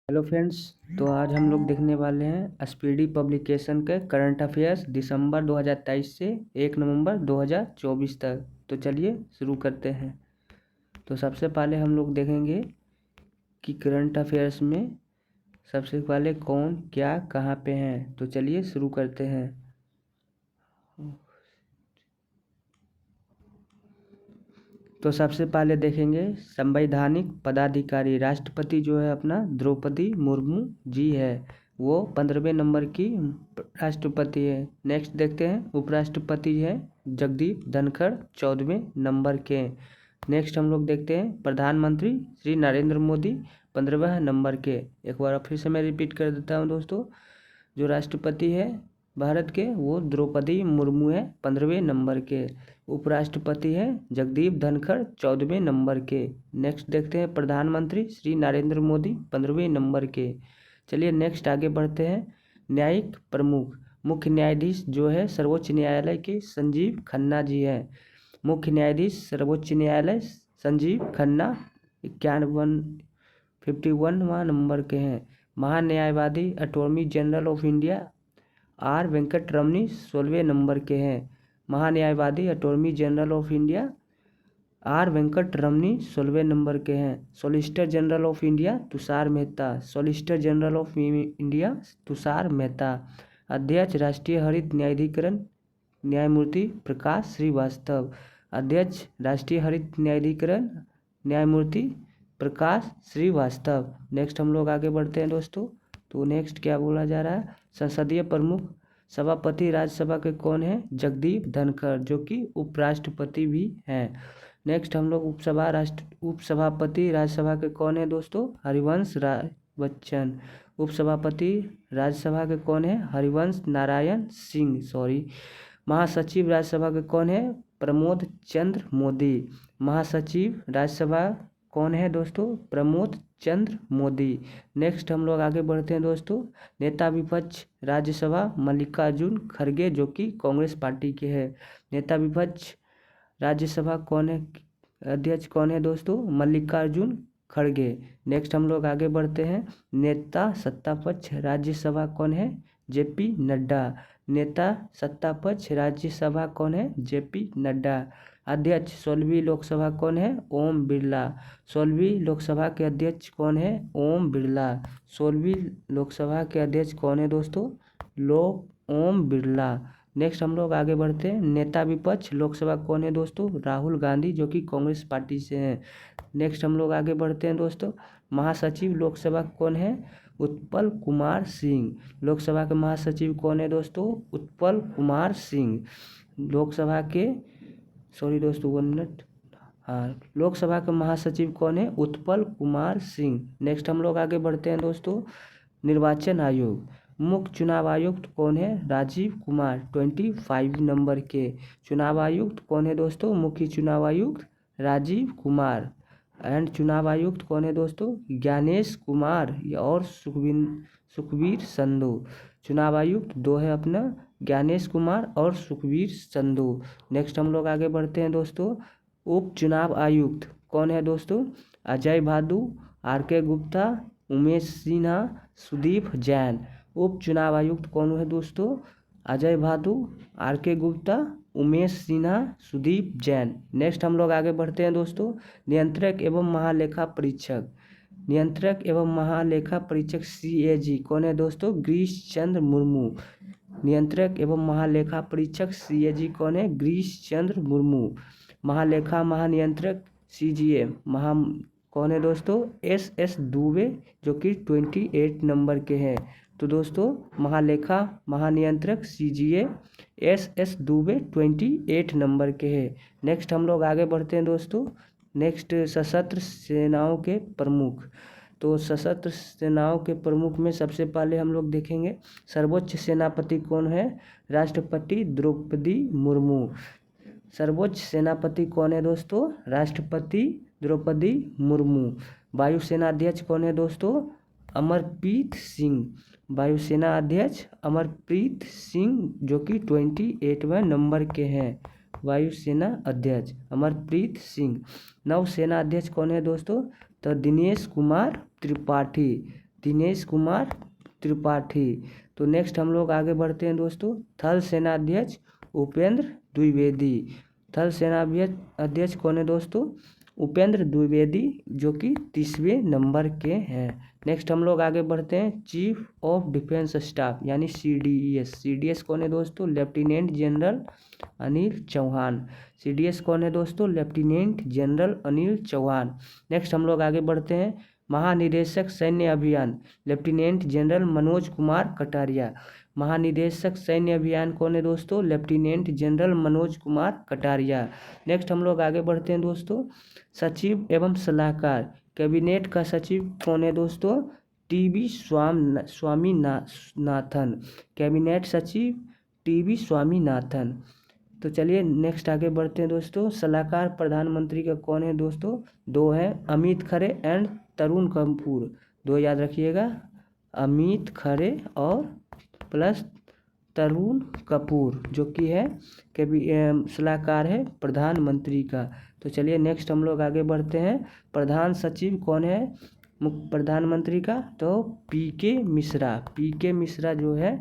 Hello friends. तो आज हम लोग देखने वाले हैं स्पीडी पब्लिकेशन के करंट अफेयर्स दिसंबर 2023 से 1 नवंबर 2024 तक। तो चलिए शुरू करते हैं। तो सबसे पहले हम लोग देखेंगे कि करंट अफेयर्स में सबसे पहले कौन क्या कहाँ पे हैं। तो चलिए शुरू करते हैं। तो सबसे पहले देखेंगे संवैधानिक पदाधिकारी राष्ट्रपति जो है अपना द्रौपदी मुर्मू जी है, वो 15वें नंबर की राष्ट्रपति है। नेक्स्ट देखते हैं उपराष्ट्रपति है जगदीप धनखड़ 14वें नंबर के। नेक्स्ट हम लोग देखते हैं प्रधानमंत्री श्री नरेंद्र मोदी 15वें नंबर के। एक बार फिर से मैं रिपीट कर देता हूँ दोस्तों, जो राष्ट्रपति है भारत के वो द्रौपदी मुर्मू है 15वें नंबर के। उपराष्ट्रपति है जगदीप धनखड़ 14वें नंबर के। नेक्स्ट देखते हैं प्रधानमंत्री श्री नरेंद्र मोदी 15वें नंबर के। चलिए नेक्स्ट आगे बढ़ते हैं। न्यायिक प्रमुख मुख्य न्यायाधीश जो है सर्वोच्च न्यायालय के संजीव खन्ना जी हैं। मुख्य न्यायाधीश सर्वोच्च न्यायालय संजीव खन्ना 51वां नंबर के हैं। महान्यायवादी attorney general of India R Venkat Ramani 16वें नंबर के हैं। महान्यायवादी attorney general of India R Venkat Ramani 16वें नंबर के हैं। Solicitor general of India Tushar Mehta, solicitor general of India Tushar Mehta. अध्यक्ष राष्ट्रीय हरित न्यायाधिकरण न्यायमूर्ति प्रकाश श्रीवास्तव, अध्यक्ष राष्ट्रीय हरित न्यायाधिकरण न्यायमूर्ति प्रकाश श्रीवास्तव। नेक्स्ट हम लोग आगे बढ़ते हैं दोस्तों। तो नेक्स्ट क्या बोला जा रहा है, संसदीय प्रमुख सभापति राज्यसभा के कौन है, जगदीप धनखड़ जो कि उपराष्ट्रपति भी हैं। नेक्स्ट हम लोग उपसभापति राज्यसभा के कौन है दोस्तों, हरिवंश राय बच्चन। उपसभापति राज्यसभा के कौन है, हरिवंश नारायण सिंह। महासचिव राज्यसभा के कौन है, प्रमोद चंद्र मोदी। महासचिव राज्यसभा कौन है दोस्तों, प्रमोद चंद्र मोदी। नेक्स्ट हम लोग आगे बढ़ते हैं दोस्तों। नेता विपक्ष राज्यसभा मल्लिकार्जुन खड़गे जो कि कांग्रेस पार्टी के हैं। नेता विपक्ष राज्यसभा कौन है, अध्यक्ष कौन है दोस्तों, मल्लिकार्जुन खड़गे। नेक्स्ट हम लोग आगे बढ़ते हैं। नेता सत्तापक्ष राज्यसभा कौन है, जेपी नड्डा। नेता सत्तापक्ष राज्यसभा कौन है, जेपी नड्डा। अध्यक्ष 16वीं लोकसभा कौन है, ओम बिरला। 16वीं लोकसभा के अध्यक्ष कौन है, ओम बिरला। 16वीं लोकसभा के अध्यक्ष कौन है दोस्तों, ओम बिरला। नेक्स्ट हम लोग आगे बढ़ते हैं। नेता विपक्ष लोकसभा कौन है दोस्तों, राहुल गांधी जो कि कांग्रेस पार्टी से हैं। नेक्स्ट हम लोग आगे बढ़ते हैं दोस्तों। महासचिव लोकसभा कौन है, उत्पल कुमार सिंह। लोकसभा के महासचिव कौन है दोस्तों, उत्पल कुमार सिंह। लोकसभा के दोस्तों 1 मिनट, हाँ, लोकसभा के महासचिव कौन है, उत्पल कुमार सिंह। नेक्स्ट हम लोग आगे बढ़ते हैं दोस्तों। निर्वाचन आयोग मुख्य चुनाव आयुक्त कौन है, राजीव कुमार 25 नंबर के। चुनाव आयुक्त कौन है दोस्तों, मुख्य चुनाव आयुक्त राजीव कुमार। एंड चुनाव आयुक्त कौन है दोस्तों, ज्ञानेश कुमार और सुखबीर संधू। चुनाव आयुक्त 2 है अपना, ज्ञानेश कुमार और सुखबीर संधू। नेक्स्ट हम लोग आगे बढ़ते हैं दोस्तों। उप चुनाव आयुक्त कौन है दोस्तों, अजय भादु, RK गुप्ता, उमेश सिन्हा, सुदीप जैन। उप चुनाव आयुक्त कौन है दोस्तों, अजय भादु, RK गुप्ता, उमेश सिन्हा, सुदीप जैन। नेक्स्ट हम लोग आगे बढ़ते हैं दोस्तों। नियंत्रक एवं महालेखा परीक्षक, नियंत्रक एवं महालेखा परीक्षक CAG कौन है दोस्तों, गिरीश चंद्र मुर्मू। नियंत्रक एवं महालेखा परीक्षक CAG कौन है, गिरीश चंद्र मुर्मू। महालेखा महानियंत्रक CGA कौन है दोस्तों, SS दुबे जो कि 28 नंबर के हैं। तो दोस्तों महालेखा महानियंत्रक CGA SS दुबे 28 नंबर के हैं। नेक्स्ट हम लोग आगे बढ़ते हैं दोस्तों। नेक्स्ट सशस्त्र सेनाओं के प्रमुख। तो सशस्त्र सेनाओं के प्रमुख में सबसे पहले हम लोग देखेंगे सर्वोच्च सेनापति कौन है, राष्ट्रपति द्रौपदी मुर्मू। सर्वोच्च सेनापति कौन है दोस्तों, राष्ट्रपति द्रौपदी मुर्मू। वायुसेना अध्यक्ष कौन है दोस्तों, अमरप्रीत सिंह। वायुसेना अध्यक्ष अमरप्रीत सिंह जो कि 28वें नंबर के हैं। वायुसेना अध्यक्ष अमरप्रीत सिंह। नौसेना अध्यक्ष कौन है दोस्तों, तो दिनेश कुमार त्रिपाठी। दिनेश कुमार त्रिपाठी। तो नेक्स्ट हम लोग आगे बढ़ते हैं दोस्तों। थल सेनाध्यक्ष उपेंद्र द्विवेदी। थल सेना अध्यक्ष कौन है दोस्तों? उपेंद्र द्विवेदी, जो कि 30वें नंबर के हैं। नेक्स्ट हम लोग आगे बढ़ते हैं। चीफ ऑफ डिफेंस स्टाफ यानी CDS। CDS कौन है दोस्तों? Lieutenant general Anil Chauhan. CDS कौन है दोस्तों? Lieutenant general Anil Chauhan. Next हम लोग आगे बढ़ते हैं। महानिदेशक सैन्य अभियान लेफ्टिनेंट जनरल मनोज कुमार कटारिया। महानिदेशक सैन्य अभियान कौन है दोस्तों? Lieutenant general Manoj Kumar Kataria. Next हम लोग आगे बढ़ते हैं दोस्तों। सचिव एवं सलाहकार कैबिनेट का सचिव कौन है दोस्तों? TB स्वामीनाथन। कैबिनेट सचिव TB स्वामीनाथन। तो चलिए नेक्स्ट आगे बढ़ते हैं दोस्तों। सलाहकार प्रधानमंत्री का कौन है दोस्तों? 2 हैं, अमित खरे एंड तरुण कपूर। 2 याद रखिएगा, अमित खरे और प्लस तरुण कपूर, जो कि है सलाहकार है प्रधानमंत्री का। तो चलिए नेक्स्ट हम लोग आगे बढ़ते हैं। प्रधान सचिव कौन है प्रधानमंत्री का? तो PK मिश्रा। PK मिश्रा जो है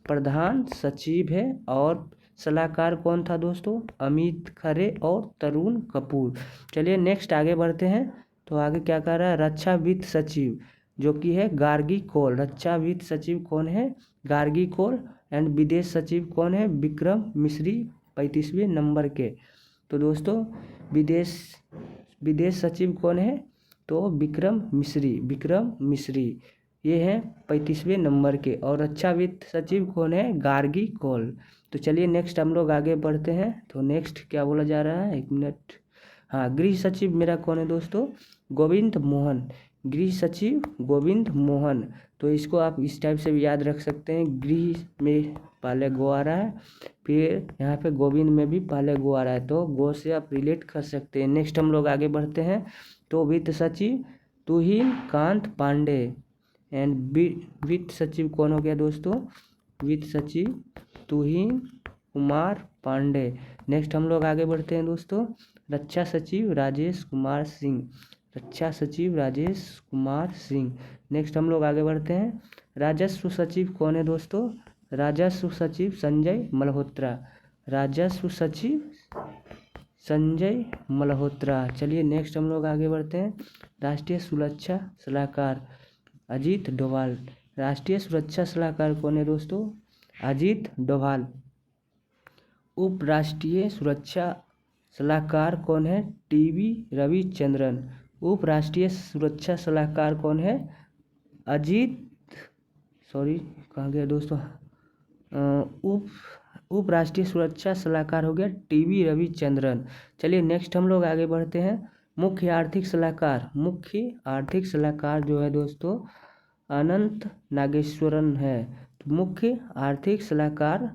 प्रधान सचिव है। और सलाहकार कौन था दोस्तों? अमित खरे और तरुण कपूर। चलिए नेक्स्ट आगे बढ़ते हैं। तो आगे क्या कर रहा है? रक्षा वित्त सचिव, जो कि है गार्गी कौल। रक्षा वित्त सचिव कौन है? गार्गी कौल। एंड विदेश सचिव कौन है? विक्रम मिश्री, 35वें नंबर के। तो दोस्तों विदेश सचिव कौन है? तो विक्रम मिश्री ये हैं 35वें नंबर के। और रक्षा वित्त सचिव कौन है? गार्गी कौल। तो चलिए नेक्स्ट हम लोग आगे बढ़ते हैं। तो नेक्स्ट क्या बोला जा रहा है? 1 मिनट। हाँ, गृह सचिव मेरा कौन है दोस्तों? गोविंद मोहन। गृह सचिव गोविंद मोहन। तो इसको आप इस टाइप से भी याद रख सकते हैं। गृह में पहले गो आ रहा है, फिर यहाँ पे गोविंद में भी पहले गो आ रहा है, तो गो से आप रिलेट कर सकते हैं। नेक्स्ट हम लोग आगे बढ़ते हैं। तो वित्त सचिव तुहिन कांत पांडे। एंड वित्त सचिव कौन हो गया दोस्तों? वित्त सचिव तुहिन कुमार पांडे। नेक्स्ट हम लोग आगे बढ़ते हैं दोस्तों। रक्षा सचिव राजेश कुमार सिंह। रक्षा सचिव राजेश कुमार सिंह। नेक्स्ट हम लोग आगे बढ़ते हैं। राजस्व सचिव कौन है दोस्तों? राजस्व सचिव संजय मल्होत्रा। राजस्व सचिव संजय मल्होत्रा। चलिए नेक्स्ट हम लोग आगे बढ़ते हैं। राष्ट्रीय सुरक्षा सलाहकार अजीत डोभाल। राष्ट्रीय सुरक्षा सलाहकार कौन है दोस्तों? अजीत डोभाल। उप राष्ट्रीय सुरक्षा सलाहकार कौन है? TB रविचंद्रन। उप राष्ट्रीय सुरक्षा सलाहकार कौन है? कहाँ गया दोस्तों? उप राष्ट्रीय सुरक्षा सलाहकार हो गया TB रविचंद्रन। चलिए नेक्स्ट हम लोग आगे बढ़ते हैं। मुख्य आर्थिक सलाहकार। मुख्य आर्थिक सलाहकार जो है दोस्तों अनंत नागेश्वरन है। तो मुख्य आर्थिक सलाहकार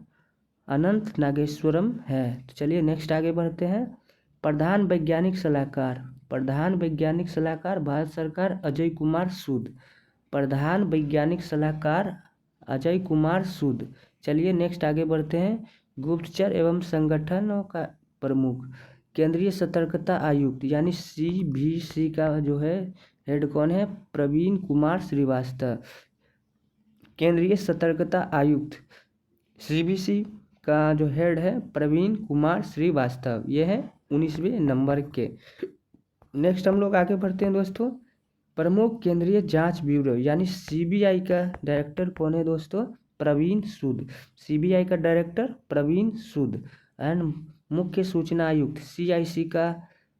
अनंत नागेश्वरम है। तो चलिए नेक्स्ट आगे बढ़ते हैं। प्रधान वैज्ञानिक सलाहकार। प्रधान वैज्ञानिक सलाहकार भारत सरकार अजय कुमार सूद। प्रधान वैज्ञानिक सलाहकार अजय कुमार सूद। चलिए नेक्स्ट आगे बढ़ते हैं। गुप्तचर एवं संगठनों का प्रमुख केंद्रीय सतर्कता आयुक्त यानी CBC का जो है हेड कौन है? प्रवीण कुमार श्रीवास्तव। केंद्रीय सतर्कता आयुक्त CBC का जो हेड है प्रवीण कुमार श्रीवास्तव। ये है 19वें नंबर के। नेक्स्ट हम लोग आगे बढ़ते हैं दोस्तों। प्रमुख केंद्रीय जांच ब्यूरो यानी CBI का डायरेक्टर कौन है दोस्तों? प्रवीण सूद। CBI का डायरेक्टर प्रवीण सूद। एंड मुख्य सूचना आयुक्त CIC का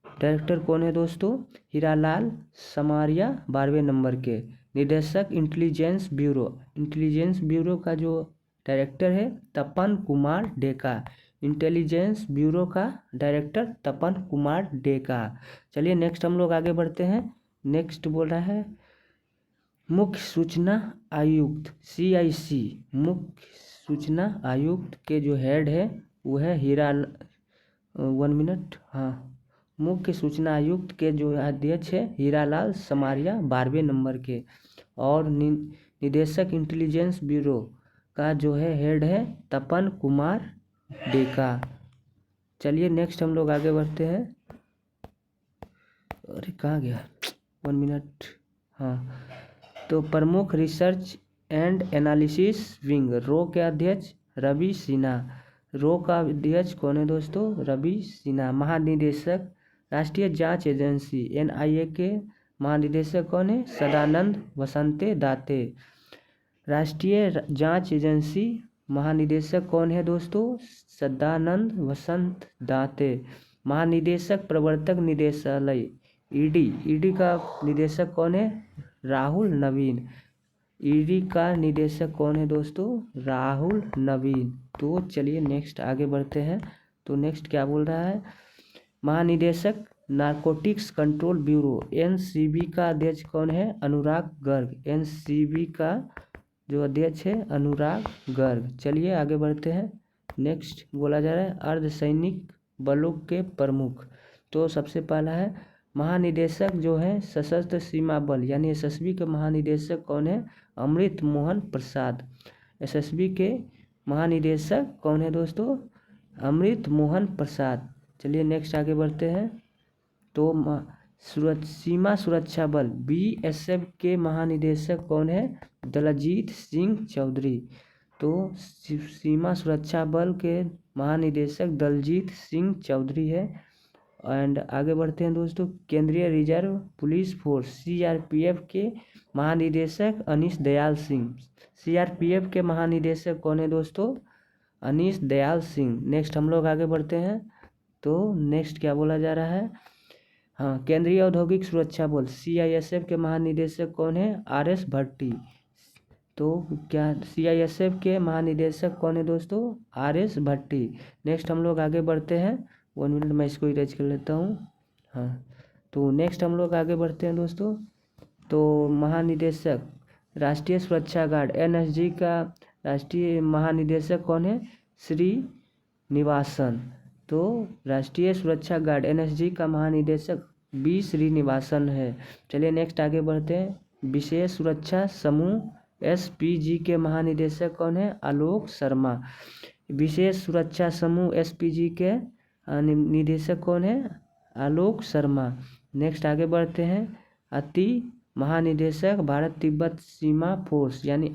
डायरेक्टर कौन है दोस्तों? हीरालाल समारिया, 12वें नंबर के। निदेशक इंटेलिजेंस ब्यूरो। इंटेलिजेंस ब्यूरो का जो डायरेक्टर है तपन कुमार डेका। इंटेलिजेंस ब्यूरो का डायरेक्टर तपन कुमार डेका। चलिए नेक्स्ट हम लोग आगे बढ़ते हैं। नेक्स्ट बोल रहा है मुख्य सूचना आयुक्त CIC। मुख्य सूचना आयुक्त के जो हेड है वो है 1 मिनट। हाँ, मुख्य सूचना आयुक्त के जो अध्यक्ष है हीरालाल समारिया, 12वें नंबर के। और निदेशक इंटेलिजेंस ब्यूरो का जो है हेड है तपन कुमार डेका। चलिए नेक्स्ट हम लोग आगे बढ़ते हैं। अरे कहाँ गया? 1 मिनट। हाँ, तो प्रमुख रिसर्च एंड एनालिसिस विंग रो के अध्यक्ष रवि सिन्हा। रो का अध्यक्ष कौन है दोस्तों? रवि सिन्हा। महानिदेशक राष्ट्रीय जांच एजेंसी NIA के महानिदेशक कौन है? सदानंद वसंते दाते। राष्ट्रीय जांच एजेंसी महानिदेशक कौन है दोस्तों? सदानंद वसंत दाते। महानिदेशक प्रवर्तक निदेशालय ईडी का निदेशक कौन है? राहुल नवीन। ईडी का निदेशक कौन है दोस्तों? राहुल नवीन। तो चलिए नेक्स्ट आगे बढ़ते हैं। तो नेक्स्ट क्या बोल रहा है? महानिदेशक नारकोटिक्स कंट्रोल ब्यूरो NCB का अध्यक्ष कौन है? अनुराग गर्ग। NCB का जो अध्यक्ष है अनुराग गर्ग। चलिए आगे बढ़ते हैं। नेक्स्ट बोला जा रहा है अर्धसैनिक बलों के प्रमुख। तो सबसे पहला है महानिदेशक जो है सशस्त्र सीमा बल यानी SSB के महानिदेशक कौन है? अमृत मोहन प्रसाद। SSB के महानिदेशक कौन है दोस्तों? अमृत मोहन प्रसाद। चलिए नेक्स्ट आगे बढ़ते हैं। तो सीमा सुरक्षा बल BSF के महानिदेशक कौन है? दलजीत सिंह चौधरी। तो सीमा सुरक्षा बल के महानिदेशक दलजीत सिंह चौधरी है। एंड आगे बढ़ते हैं दोस्तों। केंद्रीय रिजर्व पुलिस फोर्स CRPF के महानिदेशक अनीश दयाल सिंह। CRPF के महानिदेशक कौन है दोस्तों? अनीश दयाल सिंह। नेक्स्ट हम लोग आगे बढ़ते हैं। तो नेक्स्ट क्या बोला जा रहा है? हाँ, केंद्रीय औद्योगिक सुरक्षा बल CISF के महानिदेशक कौन है? RS भट्टी। तो क्या CISF के महानिदेशक कौन है दोस्तों? RS भट्टी। नेक्स्ट हम लोग आगे बढ़ते हैं। 1 मिनट मैं इसको इरेज कर लेता हूँ। हाँ, तो नेक्स्ट हम लोग आगे बढ़ते हैं दोस्तों। तो महानिदेशक राष्ट्रीय सुरक्षा गार्ड NSG का राष्ट्रीय महानिदेशक कौन है? श्री निवासन। तो राष्ट्रीय सुरक्षा गार्ड NSG का महानिदेशक B श्रीनिवासन है। चलिए नेक्स्ट आगे बढ़ते हैं। विशेष सुरक्षा समूह SPG के महानिदेशक कौन है? आलोक शर्मा। विशेष सुरक्षा समूह SPG के निदेशक कौन है? आलोक शर्मा। नेक्स्ट आगे बढ़ते हैं। अति महानिदेशक भारत तिब्बत सीमा फोर्स यानी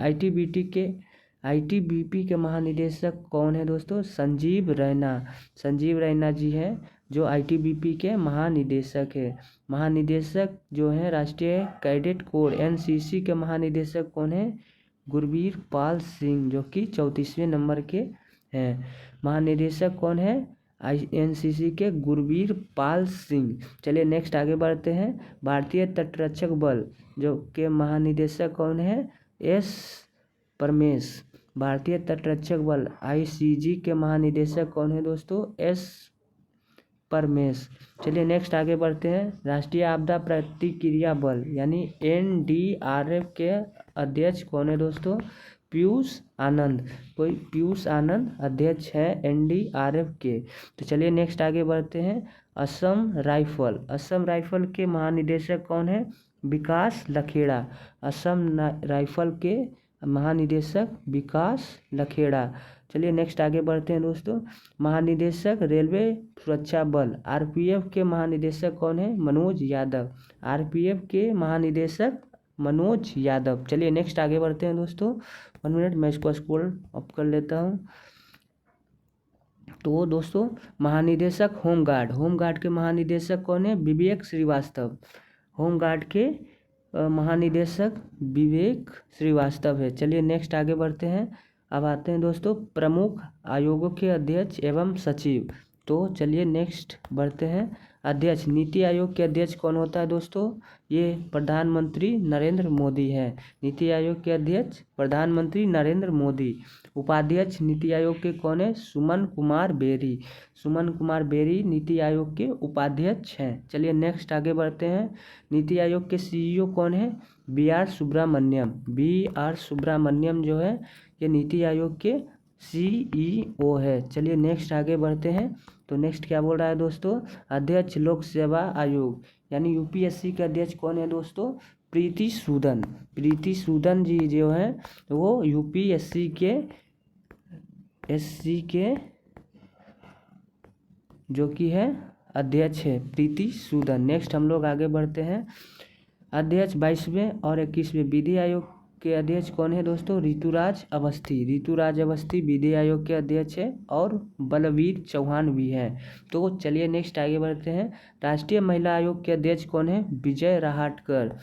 ITBP के महानिदेशक कौन है दोस्तों? संजीव रैना। संजीव रैना जी हैं जो ITBP के महानिदेशक है। महानिदेशक जो है राष्ट्रीय कैडेट कोर NCC के महानिदेशक कौन है? गुरबीर पाल सिंह जो कि 34वें नंबर के हैं। महानिदेशक कौन है? NCC के गुरबीर पाल सिंह। चलिए नेक्स्ट आगे बढ़ते हैं। भारतीय तटरक्षक बल जो के महानिदेशक कौन है? S परमेश। भारतीय तटरक्षक बल ICG के महानिदेशक कौन है दोस्तों? S परमेश। चलिए नेक्स्ट आगे बढ़ते हैं। राष्ट्रीय आपदा प्रतिक्रिया बल यानी NDRF के अध्यक्ष कौन है दोस्तों? पीयूष आनंद। कोई पीयूष आनंद अध्यक्ष है NDRF के। तो चलिए नेक्स्ट आगे बढ़ते हैं। असम राइफल। असम राइफल के महानिदेशक कौन है? विकास लखेड़ा। असम राइफल के महानिदेशक विकास लखेड़ा। चलिए नेक्स्ट आगे बढ़ते हैं दोस्तों। महानिदेशक रेलवे सुरक्षा बल RPF के महानिदेशक कौन है? मनोज यादव। RPF के महानिदेशक मनोज यादव। चलिए नेक्स्ट आगे बढ़ते हैं दोस्तों। 1 मिनट मैं इसको स्क्रॉल अप कर लेता हूँ। तो दोस्तों महानिदेशक होमगार्ड। होमगार्ड के महानिदेशक कौन है? विवेक श्रीवास्तव। होमगार्ड के महानिदेशक विवेक श्रीवास्तव है। चलिए नेक्स्ट आगे बढ़ते हैं। अब आते हैं दोस्तों प्रमुख आयोगों के अध्यक्ष एवं सचिव। तो चलिए नेक्स्ट बढ़ते हैं। अध्यक्ष नीति आयोग के अध्यक्ष कौन होता है दोस्तों? ये प्रधानमंत्री नरेंद्र मोदी है। नीति आयोग के अध्यक्ष प्रधानमंत्री नरेंद्र मोदी। उपाध्यक्ष नीति आयोग के कौन है? सुमन कुमार बेरी। सुमन कुमार बेरी नीति आयोग के उपाध्यक्ष हैं। चलिए नेक्स्ट आगे बढ़ते हैं। नीति आयोग के CEO कौन है? BR सुब्रमण्यम। BR सुब्रमण्यम जो है ये नीति आयोग के CEO है। चलिए नेक्स्ट आगे बढ़ते हैं। तो नेक्स्ट क्या बोल रहा है दोस्तों? अध्यक्ष लोक सेवा आयोग यानी UPSC के अध्यक्ष कौन है दोस्तों? प्रीति सूदन। प्रीति सूदन जी जो है वो UPSC के जो कि है अध्यक्ष है प्रीति सूदन। नेक्स्ट हम लोग आगे बढ़ते हैं। अध्यक्ष 22वें और 21वें विधि आयोग के अध्यक्ष कौन है दोस्तों? ऋतुराज अवस्थी। ऋतुराज अवस्थी विधि आयोग के अध्यक्ष है और बलवीर चौहान भी हैं। तो चलिए नेक्स्ट आगे बढ़ते हैं। राष्ट्रीय महिला आयोग के अध्यक्ष कौन है? विजय रहाटकर।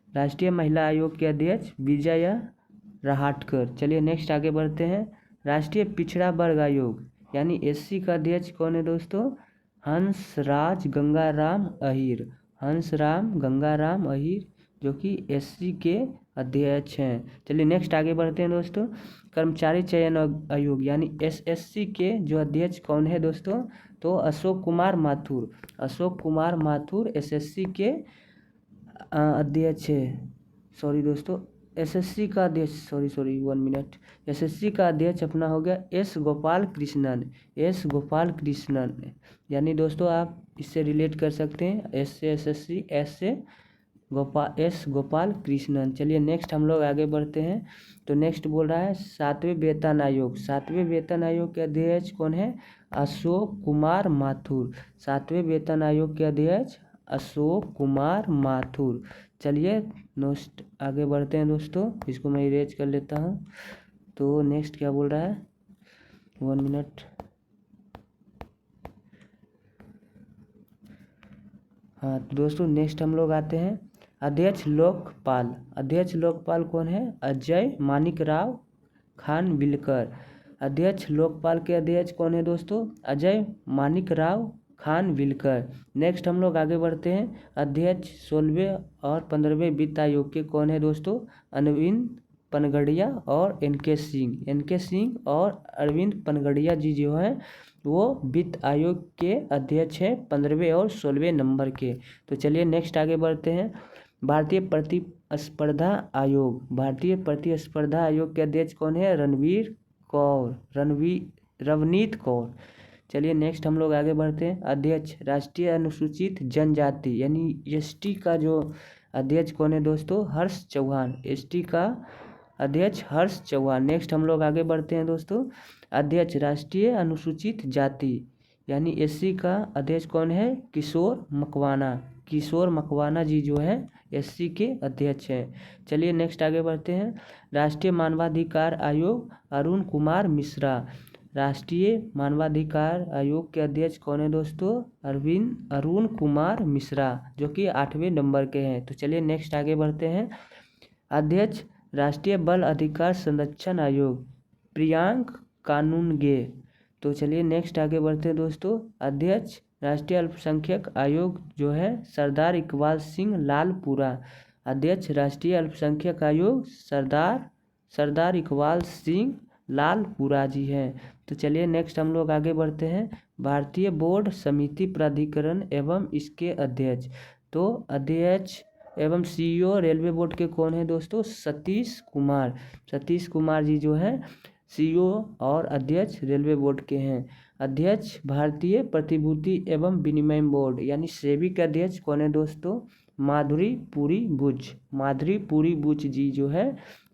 राष्ट्रीय महिला आयोग के अध्यक्ष विजय रहाटकर। चलिए नेक्स्ट आगे बढ़ते हैं। राष्ट्रीय पिछड़ा वर्ग आयोग यानी एससी का अध्यक्ष कौन है दोस्तों? हंसराज गंगाराम अहीर। हंसराम गंगाराम अहीर जो कि एससी के अध्यक्ष हैं। चलिए नेक्स्ट आगे बढ़ते हैं दोस्तों। कर्मचारी चयन आयोग यानी एसएससी के जो अध्यक्ष कौन है दोस्तों? तो अशोक कुमार माथुर। अशोक कुमार माथुर एसएससी के अध्यक्ष है। सॉरी दोस्तों, एसएससी का अध्यक्ष सॉरी 1 मिनट। एसएससी का अध्यक्ष अपना हो गया एस गोपाल कृष्णन। एस गोपाल कृष्णन यानी दोस्तों आप इससे रिलेट कर सकते हैं, एस से एसएससी, एस से एस गोपाल कृष्णन। चलिए नेक्स्ट हम लोग आगे बढ़ते हैं। तो नेक्स्ट बोल रहा है 7वें वेतन आयोग। 7वें वेतन आयोग के अध्यक्ष कौन है? अशोक कुमार माथुर। 7वें वेतन आयोग के अध्यक्ष अशोक कुमार माथुर। चलिए नेक्स्ट आगे बढ़ते हैं दोस्तों। इसको मैं इरेज कर लेता हूँ। तो नेक्स्ट क्या बोल रहा है? 1 मिनट। हाँ तो दोस्तों नेक्स्ट हम लोग आते हैं अध्यक्ष लोकपाल। अध्यक्ष लोकपाल कौन है? अजय मानिक राव खानविलकर। अध्यक्ष लोकपाल के अध्यक्ष कौन है दोस्तों? अजय मानिक राव खानविलकर। नेक्स्ट हम लोग आगे बढ़ते हैं। अध्यक्ष 16वें और 15वें वित्त आयोग के कौन है दोस्तों? अरविंद पनगड़िया और एनके सिंह। एनके सिंह और अरविंद पनगड़िया जी जो हैं वो वित्त आयोग के अध्यक्ष हैं 15वें और 16वें नंबर के। तो चलिए नेक्स्ट आगे बढ़ते हैं। भारतीय प्रतिस्पर्धा आयोग। भारतीय प्रतिस्पर्धा आयोग के अध्यक्ष कौन है? रवनीत कौर। चलिए नेक्स्ट हम लोग आगे बढ़ते हैं। अध्यक्ष राष्ट्रीय अनुसूचित जनजाति यानी एसटी का जो अध्यक्ष कौन है दोस्तों? हर्ष चौहान। एसटी का अध्यक्ष हर्ष चौहान। नेक्स्ट हम लोग आगे बढ़ते हैं दोस्तों। अध्यक्ष राष्ट्रीय अनुसूचित जाति यानी एससी का अध्यक्ष कौन है? किशोर मकवाना। किशोर मकवाना जी जो है एससी के अध्यक्ष हैं। चलिए नेक्स्ट आगे बढ़ते हैं। राष्ट्रीय मानवाधिकार आयोग अरुण कुमार मिश्रा। राष्ट्रीय मानवाधिकार आयोग के अध्यक्ष कौन है दोस्तों? अरुण कुमार मिश्रा जो कि 8वें नंबर के हैं। तो चलिए नेक्स्ट आगे बढ़ते हैं। अध्यक्ष राष्ट्रीय बाल अधिकार संरक्षण आयोग प्रियांक कानूनगे। तो चलिए नेक्स्ट आगे बढ़ते हैं दोस्तों। अध्यक्ष राष्ट्रीय अल्पसंख्यक आयोग जो है सरदार इकबाल सिंह लालपुरा। अध्यक्ष राष्ट्रीय अल्पसंख्यक आयोग सरदार इकबाल सिंह लालपुरा जी हैं। तो चलिए नेक्स्ट हम लोग आगे बढ़ते हैं। भारतीय बोर्ड समिति प्राधिकरण एवं इसके अध्यक्ष। तो अध्यक्ष एवं सीईओ रेलवे बोर्ड के कौन है दोस्तों? सतीश कुमार। सतीश कुमार जी जो हैं सीईओ और अध्यक्ष रेलवे बोर्ड के हैं। अध्यक्ष भारतीय प्रतिभूति एवं विनिमय बोर्ड यानी सेबी के अध्यक्ष कौन है दोस्तों? माधुरी पुरी बुच। माधुरी पुरी बुच जी जो है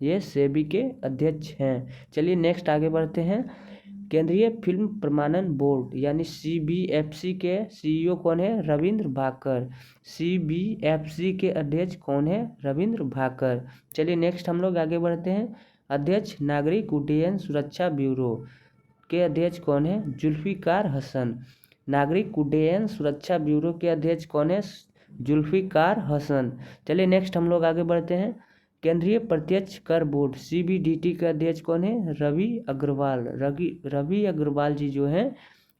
ये सेबी के अध्यक्ष हैं। चलिए नेक्स्ट आगे बढ़ते हैं। केंद्रीय फिल्म प्रमाणन बोर्ड यानी सीबीएफसी के सीईओ कौन है? रविंद्र भाकर। सीबीएफसी के अध्यक्ष कौन है? रविंद्र भाकर। चलिए नेक्स्ट हम लोग आगे बढ़ते हैं। अध्यक्ष नागरिक उड्डयन सुरक्षा ब्यूरो के अध्यक्ष कौन है? जुल्फिकार हसन। नागरिक उड्डयन सुरक्षा ब्यूरो के अध्यक्ष कौन है? जुल्फिकार हसन। चलिए नेक्स्ट हम लोग आगे बढ़ते हैं। केंद्रीय प्रत्यक्ष कर बोर्ड सीबीडीटी के अध्यक्ष कौन है? रवि अग्रवाल। रवि अग्रवाल जी जो हैं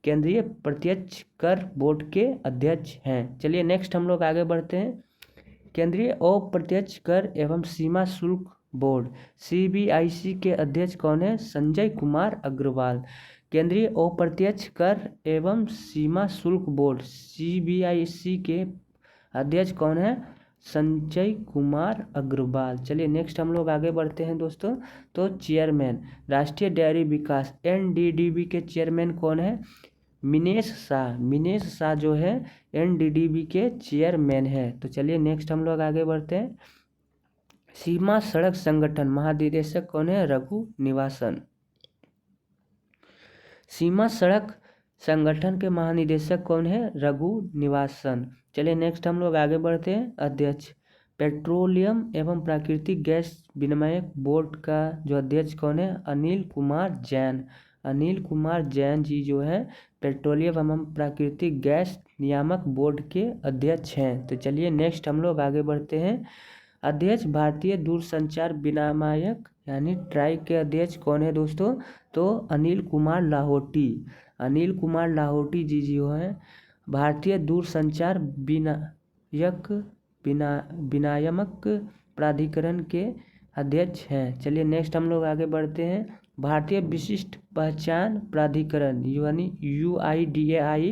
केंद्रीय प्रत्यक्ष कर बोर्ड के अध्यक्ष हैं। चलिए नेक्स्ट हम लोग आगे बढ़ते हैं। केंद्रीय अप्रत्यक्ष कर एवं सीमा शुल्क बोर्ड सीबीआईसी के अध्यक्ष कौन है? संजय कुमार अग्रवाल। केंद्रीय अप्रत्यक्ष कर एवं सीमा शुल्क बोर्ड सीबीआईसी के अध्यक्ष कौन है? संजय कुमार अग्रवाल। चलिए नेक्स्ट हम लोग आगे बढ़ते हैं दोस्तों। तो चेयरमैन राष्ट्रीय डेयरी विकास एनडीडीबी के चेयरमैन कौन है? मिनेश शाह। मिनेश शाह जो है एनडीडीबी के चेयरमैन है। तो चलिए नेक्स्ट हम लोग आगे बढ़ते हैं। सीमा सड़क संगठन महानिदेशक कौन है? रघु निवासन। सीमा सड़क संगठन के महानिदेशक कौन है? रघु निवासन। चलिए नेक्स्ट हम लोग आगे बढ़ते हैं। अध्यक्ष पेट्रोलियम एवं प्राकृतिक गैस विनियामक बोर्ड का जो अध्यक्ष कौन है? अनिल कुमार जैन। अनिल कुमार जैन जी जो है पेट्रोलियम एवं प्राकृतिक गैस नियामक बोर्ड के अध्यक्ष हैं। तो चलिए नेक्स्ट हम लोग आगे बढ़ते हैं। अध्यक्ष भारतीय दूरसंचार विनियामक यानी ट्राई के अध्यक्ष कौन है दोस्तों? तो अनिल कुमार लाहोटी। अनिल कुमार लाहोटी जी जो हैं भारतीय दूरसंचार विनियामक प्राधिकरण के अध्यक्ष हैं। चलिए नेक्स्ट हम लोग आगे बढ़ते हैं। भारतीय विशिष्ट पहचान प्राधिकरण यानी UIDAI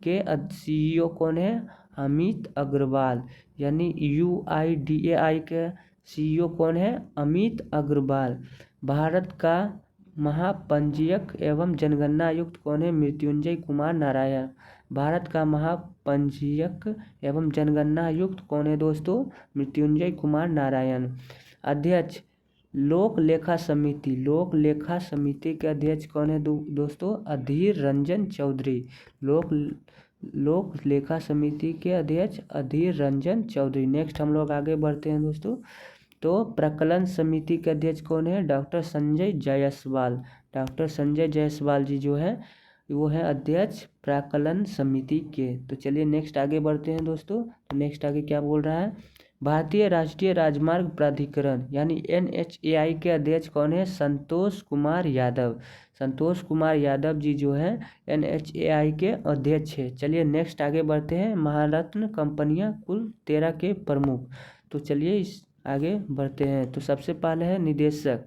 के CEO कौन है? अमित अग्रवाल। यानी UIDAI के CEO कौन है? अमित अग्रवाल। भारत का महापंजीयक एवं जनगणना आयुक्त कौन है? मृत्युंजय कुमार नारायण। भारत का महापंजीयक एवं जनगणना आयुक्त कौन है दोस्तों? मृत्युंजय कुमार नारायण। अध्यक्ष लोक लेखा समिति। लोक लेखा समिति के अध्यक्ष कौन है दोस्तों? अधीर रंजन चौधरी। लोक लेखा समिति के अध्यक्ष अधीर रंजन चौधरी। नेक्स्ट हम लोग आगे बढ़ते हैं दोस्तों। तो प्रकलन समिति के अध्यक्ष कौन है? डॉक्टर संजय जायसवाल। डॉक्टर संजय जायसवाल जी जो है वो है अध्यक्ष प्राकलन समिति के। तो चलिए नेक्स्ट आगे बढ़ते हैं दोस्तों। तो नेक्स्ट आगे क्या बोल रहा है? भारतीय राष्ट्रीय राजमार्ग प्राधिकरण यानी NHAI के अध्यक्ष कौन है? संतोष कुमार यादव। संतोष कुमार यादव जी जो है NHAI के अध्यक्ष है। चलिए नेक्स्ट आगे बढ़ते हैं। महारत्न कंपनियां कुल 13 के प्रमुख। तो चलिए इस आगे बढ़ते हैं। तो सबसे पहले है निदेशक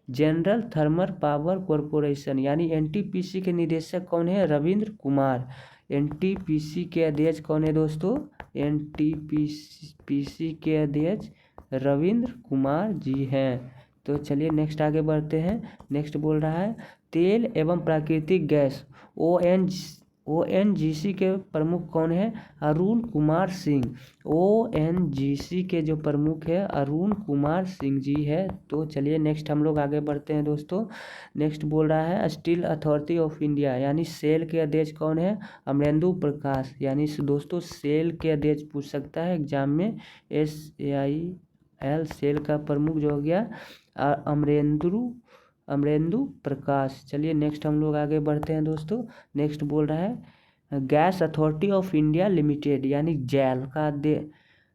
जनरल थर्मल पावर कॉरपोरेशन यानी NTPC के निदेशक कौन है? रविंद्र कुमार। NTPC के अध्यक्ष कौन है दोस्तों? NTPC के अध्यक्ष रविंद्र कुमार जी हैं। तो चलिए नेक्स्ट आगे बढ़ते हैं। नेक्स्ट बोल रहा है तेल एवं प्राकृतिक गैस ONGC के प्रमुख कौन है? अरुण कुमार सिंह। ONGC के जो प्रमुख है अरुण कुमार सिंह जी है। तो चलिए नेक्स्ट हम लोग आगे बढ़ते हैं दोस्तों। नेक्स्ट बोल रहा है स्टील अथॉरिटी ऑफ इंडिया यानी सेल के अध्यक्ष कौन है? अमरेंदु प्रकाश। यानी दोस्तों सेल के अध्यक्ष पूछ सकता है एग्जाम में। SAIL सेल का प्रमुख जो हो गया अमरेंदु प्रकाश। चलिए नेक्स्ट हम लोग आगे बढ़ते हैं दोस्तों। नेक्स्ट बोल रहा है gas authority of India limited यानी जेल का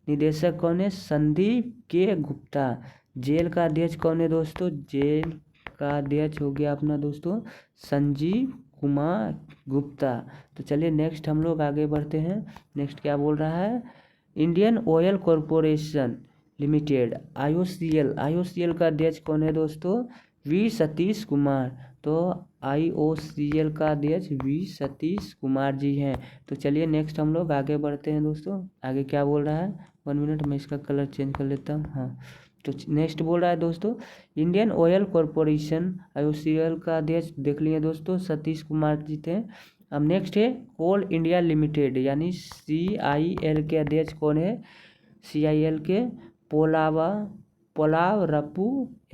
निदेशक कौन है? संदीप के गुप्ता। जेल का अध्यक्ष कौन है दोस्तों? जेल का अध्यक्ष हो गया अपना दोस्तों संजीव कुमार गुप्ता। तो चलिए नेक्स्ट हम लोग आगे बढ़ते हैं। नेक्स्ट क्या बोल रहा है? Indian oil corporation limited IOCL का अध्यक्ष कौन है दोस्तों? V सतीश कुमार। तो IOCL का अध्यक्ष V सतीश कुमार जी हैं। तो चलिए नेक्स्ट हम लोग आगे बढ़ते हैं दोस्तों। आगे क्या बोल रहा है? 1 मिनट मैं इसका कलर चेंज कर लेता हूँ। हाँ तो नेक्स्ट बोल रहा है दोस्तों इंडियन ऑयल कॉरपोरेशन IOCL का अध्यक्ष देख लिए दोस्तों सतीश कुमार जी थे। अब नेक्स्ट है कोल इंडिया लिमिटेड यानी CIL के अध्यक्ष कौन है? CIL के पोलावरप्पू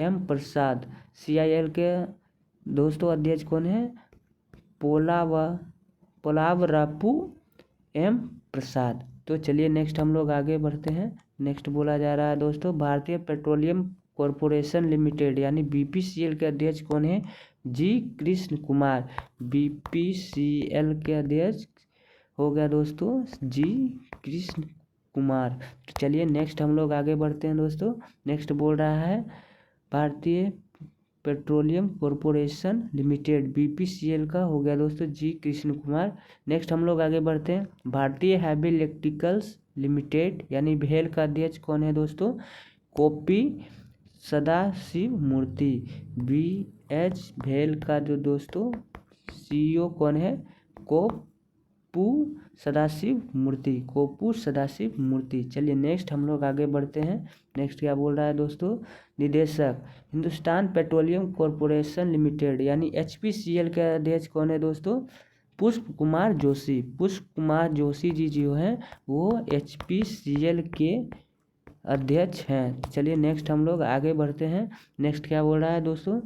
M प्रसाद। CIL के दोस्तों अध्यक्ष कौन है? पोलावरप्पू M प्रसाद। तो चलिए नेक्स्ट हम लोग आगे बढ़ते हैं। नेक्स्ट बोला जा रहा है दोस्तों भारतीय पेट्रोलियम कॉरपोरेशन लिमिटेड यानी BPCL के अध्यक्ष कौन है? G कृष्ण कुमार। BPCL के अध्यक्ष हो गया दोस्तों G कृष्ण कुमार। तो चलिए नेक्स्ट हम लोग आगे बढ़ते हैं दोस्तों। नेक्स्ट बोल रहा है भारतीय पेट्रोलियम कॉरपोरेशन लिमिटेड BPCL का हो गया दोस्तों G कृष्ण कुमार। नेक्स्ट हम लोग आगे बढ़ते हैं भारतीय हैवी इलेक्ट्रिकल्स लिमिटेड यानी भेल का अध्यक्ष कौन है दोस्तों? कोपी सदाशिव मूर्ति। BH भेल का जो दोस्तों CEO कौन है? कोपू सदाशिव मूर्ति। चलिए नेक्स्ट हम लोग आगे बढ़ते हैं। नेक्स्ट क्या बोल रहा है दोस्तों? निदेशक हिंदुस्तान पेट्रोलियम कॉरपोरेशन लिमिटेड यानी HPCL के अध्यक्ष कौन है दोस्तों? पुष्प कुमार जोशी। पुष्प कुमार जोशी जी जो हैं वो HPCL के अध्यक्ष हैं। चलिए नेक्स्ट हम लोग आगे बढ़ते हैं। नेक्स्ट क्या बोल रहा है दोस्तों?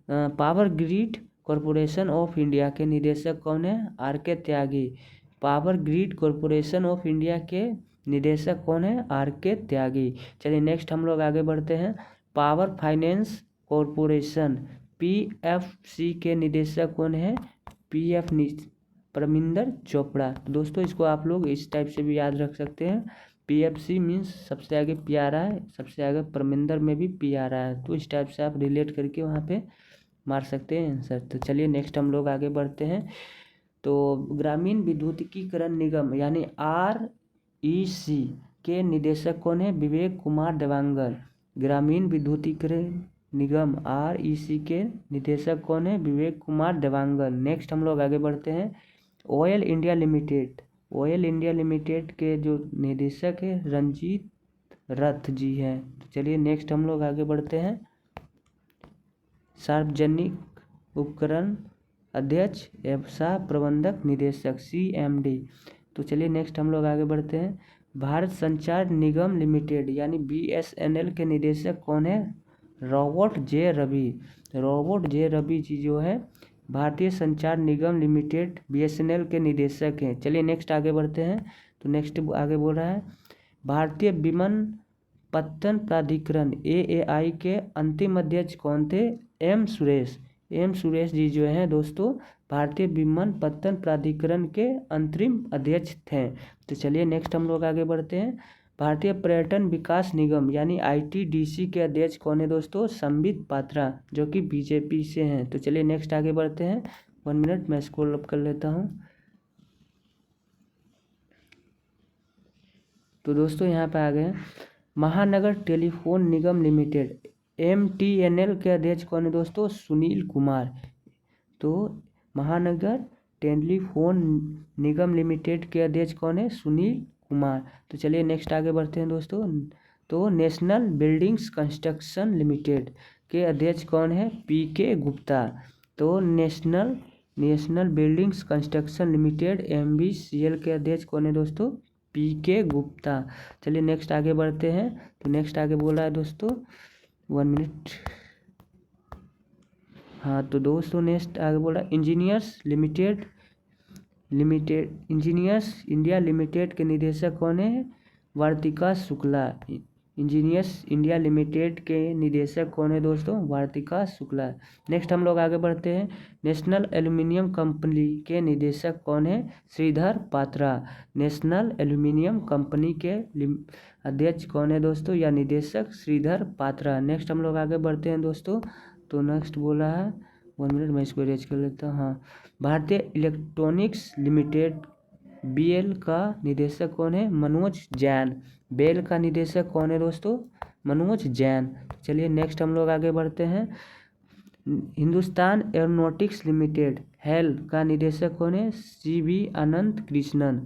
Power grid corporation of India के निदेशक कौन है? RK Tyagi. Power grid corporation of India के निदेशक कौन है? RK त्यागी। चलिए नेक्स्ट हम लोग आगे बढ़ते हैं। पावर फाइनेंस कॉरपोरेशन PFC के निदेशक कौन है? परमिंदर चोपड़ा। तो दोस्तों इसको आप लोग इस टाइप से भी याद रख सकते हैं। PFC मीन्स सबसे आगे P आ रहा है, सबसे आगे परमिंदर में भी P आ रहा है, तो इस टाइप से आप रिलेट करके वहाँ पे मार सकते हैं आंसर। तो चलिए नेक्स्ट हम लोग आगे बढ़ते हैं। तो ग्रामीण विद्युतीकरण निगम यानी REC के निदेशक कौन है? विवेक कुमार देवांगन। ग्रामीण विद्युतीकरण निगम REC के निदेशक कौन है? विवेक कुमार देवांगन। नेक्स्ट हम लोग आगे बढ़ते हैं। ऑयल इंडिया लिमिटेड के जो निदेशक है रंजीत रथ जी हैं। तो चलिए नेक्स्ट हम लोग आगे बढ़ते हैं। सार्वजनिक उपकरण अध्यक्ष एवं सह प्रबंधक निदेशक CMD। तो चलिए नेक्स्ट हम लोग आगे बढ़ते हैं। भारत संचार निगम लिमिटेड यानी BSNL के निदेशक कौन है? रॉबर्ट जे रवि जी जो है भारतीय संचार निगम लिमिटेड BSNL के निदेशक हैं। चलिए नेक्स्ट आगे बढ़ते हैं। तो नेक्स्ट आगे बोल रहा है भारतीय विमानपत्तन प्राधिकरण AAI के अंतिम अध्यक्ष कौन थे? M सुरेश जी जो हैं दोस्तों भारतीय विमानपत्तन प्राधिकरण के अंतरिम अध्यक्ष थे। तो चलिए नेक्स्ट हम लोग आगे बढ़ते हैं। भारतीय पर्यटन विकास निगम यानी ITDC के अध्यक्ष कौन है दोस्तों? संबित पात्रा जो कि BJP से हैं। तो चलिए नेक्स्ट आगे बढ़ते हैं। 1 मिनट मैं स्क्रॉल अप कर लेता हूँ। तो दोस्तों यहाँ पे आ गए महानगर टेलीफोन निगम लिमिटेड MTNL के अध्यक्ष कौन है दोस्तों? सुनील कुमार। तो महानगर टेलीफोन निगम लिमिटेड के अध्यक्ष कौन है? सुनील कुमार। तो चलिए नेक्स्ट आगे बढ़ते हैं दोस्तों। तो नेशनल बिल्डिंग्स कंस्ट्रक्शन लिमिटेड के अध्यक्ष कौन है? PK गुप्ता। तो national buildings construction limited MBCL के अध्यक्ष कौन है दोस्तों? PK गुप्ता। चलिए नेक्स्ट आगे बढ़ते हैं। तो नेक्स्ट आगे बोल रहा है दोस्तों 1 मिनट। हाँ तो दोस्तों नेक्स्ट आगे बोल रहा है इंजीनियर्स इंडिया लिमिटेड के निदेशक कौन है? Vartika Shukla. Engineers India limited के निदेशक कौन है दोस्तों? वार्तिका शुक्ला। नेक्स्ट हम लोग आगे बढ़ते हैं। नेशनल एल्यूमिनियम कंपनी के निदेशक कौन है? Sridhar Patra. National aluminium company के अध्यक्ष कौन है दोस्तों या निदेशक? श्रीधर पात्रा। नेक्स्ट हम लोग आगे बढ़ते हैं दोस्तों। तो नेक्स्ट बोला है 1 मिनट मैं इसको अरेंज कर लेता हूँ। हाँ भारतीय इलेक्ट्रॉनिक्स लिमिटेड BL का निदेशक कौन है? मनोज जैन। BEL का निदेशक कौन है दोस्तों? मनोज जैन। चलिए नेक्स्ट हम लोग आगे बढ़ते हैं। हिंदुस्तान एरोनॉटिक्स लिमिटेड HAL का निदेशक कौन है? CV अनंत कृष्णन।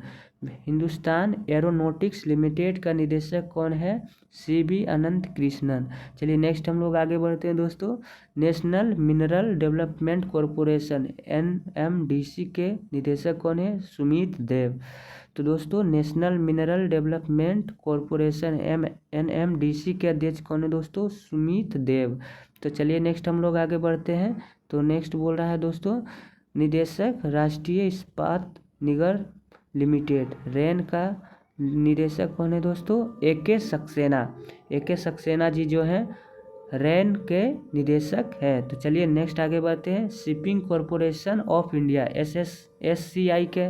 हिंदुस्तान एरोनॉटिक्स लिमिटेड का निदेशक कौन है? CV अनंत कृष्णन। चलिए नेक्स्ट हम लोग आगे बढ़ते हैं दोस्तों। National mineral development corporation NMDC के निदेशक कौन है? सुमित देव। तो दोस्तों national mineral development corporation NMDC के अध्यक्ष कौन है दोस्तों? सुमित देव। तो चलिए नेक्स्ट हम लोग आगे बढ़ते हैं। तो नेक्स्ट बोल रहा है दोस्तों निदेशक राष्ट्रीय इस्पात निगम लिमिटेड RAN का निदेशक कौन है दोस्तों? AK सक्सेना जी जो हैं RAN के निदेशक है। तो चलिए नेक्स्ट आगे बढ़ते हैं। Shipping corporation of India SCI के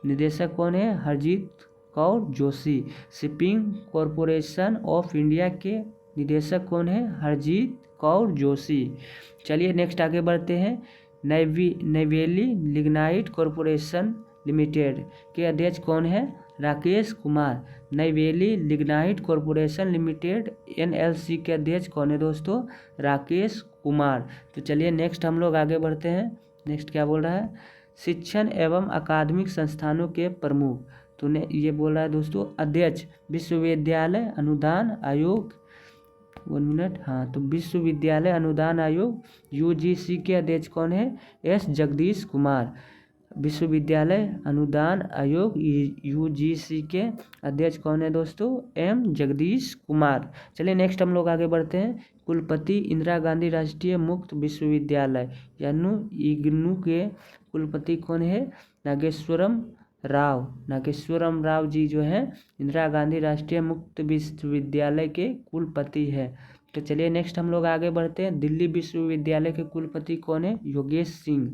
निदेशक कौन है? Harjeet Kaur Joshi. Shipping corporation of India के निदेशक कौन है? हरजीत कौर जोशी। चलिए नेक्स्ट आगे बढ़ते हैं। नैवेली लिग्नाइट कॉरपोरेशन लिमिटेड के अध्यक्ष कौन है? Rakesh Kumar. Neyveli lignite corporation limited NLC के अध्यक्ष कौन है दोस्तों? राकेश कुमार। तो चलिए नेक्स्ट हम लोग आगे बढ़ते हैं। नेक्स्ट क्या बोल रहा है? शिक्षण एवं अकादमिक संस्थानों के प्रमुख। तो ये बोल रहा है दोस्तों अध्यक्ष विश्वविद्यालय अनुदान आयोग 1 मिनट। हाँ तो विश्वविद्यालय अनुदान आयोग UGC के अध्यक्ष कौन है? S जगदीश कुमार। विश्वविद्यालय अनुदान आयोग UGC के अध्यक्ष कौन है दोस्तों? M जगदीश कुमार। चलिए नेक्स्ट हम लोग आगे बढ़ते हैं। कुलपति इंदिरा गांधी राष्ट्रीय मुक्त विश्वविद्यालय यानी IGNOU के कुलपति कौन है? नागेश्वरम राव नागेश्वरम राव जी जो है इंदिरा गांधी राष्ट्रीय मुक्त विश्वविद्यालय के कुलपति है। तो चलिए नेक्स्ट हम लोग आगे बढ़ते हैं। दिल्ली विश्वविद्यालय के कुलपति कौन है? योगेश सिंह।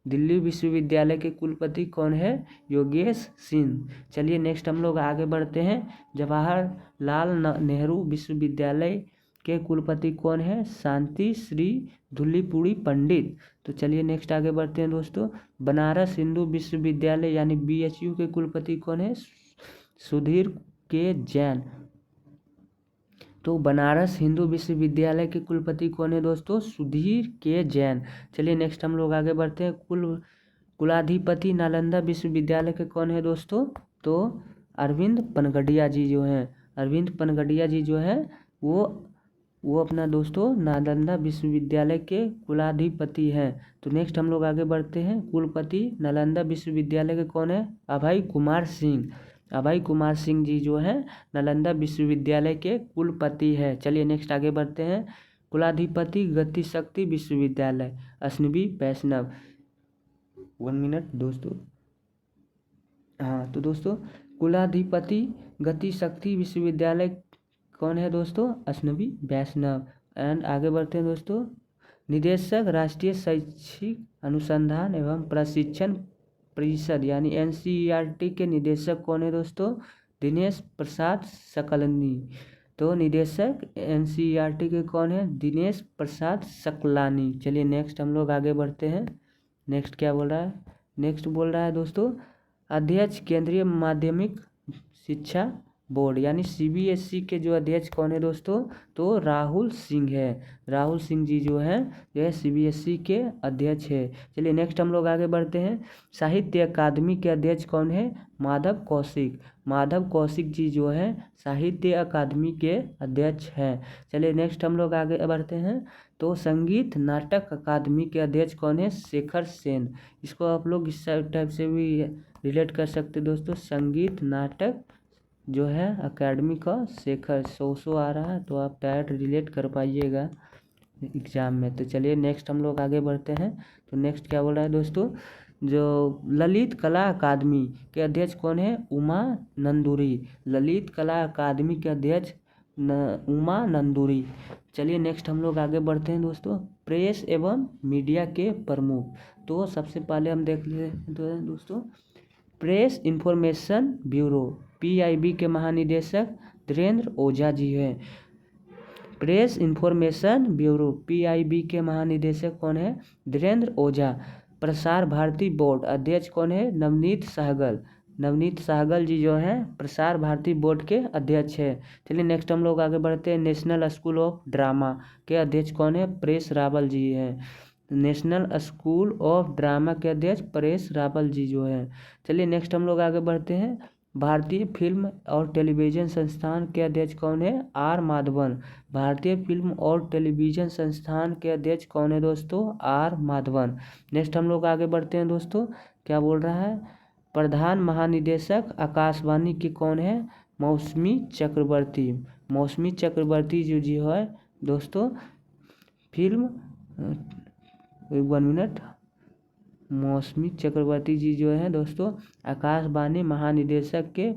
दिल्ली विश्वविद्यालय के कुलपति कौन है? योगेश सिंह। चलिए नेक्स्ट हम लोग आगे बढ़ते हैं। जवाहरलाल नेहरू विश्वविद्यालय के कुलपति कौन है? शांति श्री धुल्लीपुड़ी पंडित। तो चलिए नेक्स्ट आगे बढ़ते हैं दोस्तों। बनारस हिंदू विश्वविद्यालय यानी BHU के कुलपति कौन है? सुधीर के जैन। तो बनारस हिंदू विश्वविद्यालय के कुलपति कौन है दोस्तों? सुधीर के जैन। चलिए नेक्स्ट हम लोग आगे बढ़ते हैं। कुलाधिपति नालंदा विश्वविद्यालय के कौन है दोस्तों? तो अरविंद पनगडिया जी जो हैं, अरविंद पनगडिया जी जो है वो अपना दोस्तों नालंदा विश्वविद्यालय के कुलाधिपति हैं। तो नेक्स्ट हम लोग आगे बढ़ते हैं। कुलपति नालंदा विश्वविद्यालय के कौन है? अभय कुमार सिंह। अभय कुमार सिंह जी जो है नालंदा विश्वविद्यालय के कुलपति है। चलिए नेक्स्ट आगे बढ़ते हैं। कुलाधिपति गतिशक्ति विश्वविद्यालय अश्विनी वैष्णव। 1 मिनट दोस्तों। हाँ तो दोस्तों कुलाधिपति गतिशक्ति विश्वविद्यालय कौन है दोस्तों? अश्विनी वैष्णव। एंड आगे बढ़ते हैं दोस्तों। निदेशक राष्ट्रीय शैक्षिक अनुसंधान एवं प्रशिक्षण परिषद यानी NCERT के निदेशक कौन है दोस्तों? दिनेश प्रसाद सकलानी। तो निदेशक NCERT के कौन है? दिनेश प्रसाद सकलानी। चलिए नेक्स्ट हम लोग आगे बढ़ते हैं। नेक्स्ट क्या बोल रहा है? नेक्स्ट बोल रहा है दोस्तों अध्यक्ष केंद्रीय माध्यमिक शिक्षा बोर्ड यानी CBSE के जो अध्यक्ष कौन है दोस्तों? तो राहुल सिंह है। राहुल सिंह जी जो है यह CBSE के अध्यक्ष है। चलिए नेक्स्ट हम लोग आगे बढ़ते हैं। साहित्य अकादमी के अध्यक्ष कौन है? माधव कौशिक। माधव कौशिक जी जो है साहित्य अकादमी के अध्यक्ष हैं। चलिए नेक्स्ट हम लोग आगे बढ़ते हैं। तो संगीत नाटक अकादमी के अध्यक्ष कौन है? शेखर सेन। इसको आप लोग इस टाइप से भी रिलेट कर सकते दोस्तों। संगीत नाटक जो है अकेडमी का शेखर। 100 आ रहा है तो आप डायरेक्ट रिलेट कर पाइएगा एग्जाम में। तो चलिए नेक्स्ट हम लोग आगे बढ़ते हैं। तो नेक्स्ट क्या बोल रहा है दोस्तों? जो ललित कला अकादमी के अध्यक्ष कौन है? उमा नंदुरी। ललित कला अकादमी के अध्यक्ष उमा नंदुरी। चलिए नेक्स्ट हम लोग आगे बढ़ते हैं दोस्तों। प्रेस एवं मीडिया के प्रमुख। तो सबसे पहले हम देख लेते हैं दोस्तों प्रेस इंफॉर्मेशन ब्यूरो PIB के महानिदेशक धीरेन्द्र ओझा जी हैं। प्रेस इंफॉर्मेशन ब्यूरो PIB के महानिदेशक कौन है? धीरेन्द्र ओझा। प्रसार भारती बोर्ड अध्यक्ष कौन है? नवनीत सहगल। नवनीत सहगल जी जो है प्रसार भारती बोर्ड के अध्यक्ष है। चलिए नेक्स्ट हम लोग आगे बढ़ते हैं। नेशनल स्कूल ऑफ ड्रामा के अध्यक्ष कौन है? परेश रावल जी हैं। नेशनल स्कूल ऑफ ड्रामा के अध्यक्ष परेश रावल जी जो हैं। चलिए नेक्स्ट हम लोग आगे बढ़ते हैं। भारतीय फिल्म और टेलीविज़न संस्थान के अध्यक्ष कौन है? R माधवन। भारतीय फिल्म और टेलीविज़न संस्थान के अध्यक्ष कौन है दोस्तों? R माधवन। नेक्स्ट हम लोग आगे बढ़ते हैं दोस्तों। क्या बोल रहा है? प्रधान महानिदेशक आकाशवाणी के कौन है? मौसमी चक्रवर्ती। मौसमी चक्रवर्ती जी है दोस्तों फिल्म 1 मिनट। मौसमी चक्रवर्ती जी जो है दोस्तों आकाशवाणी महानिदेशक के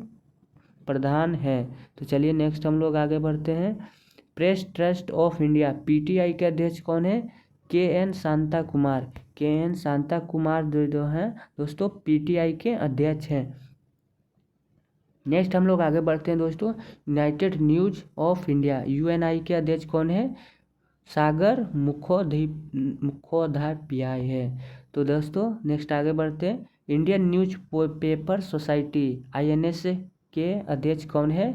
प्रधान हैं। तो चलिए नेक्स्ट हम लोग आगे बढ़ते हैं। Press trust of India PTI के अध्यक्ष कौन है? KN शांता कुमार। KN शांता कुमार जो हैं दोस्तों PTI के अध्यक्ष हैं। नेक्स्ट हम लोग आगे बढ़ते हैं दोस्तों। United news of India UNI के अध्यक्ष कौन है? सागर मुखोपाध्याय है। तो दोस्तों नेक्स्ट आगे बढ़ते हैं। Indian news paper society INS के अध्यक्ष कौन है?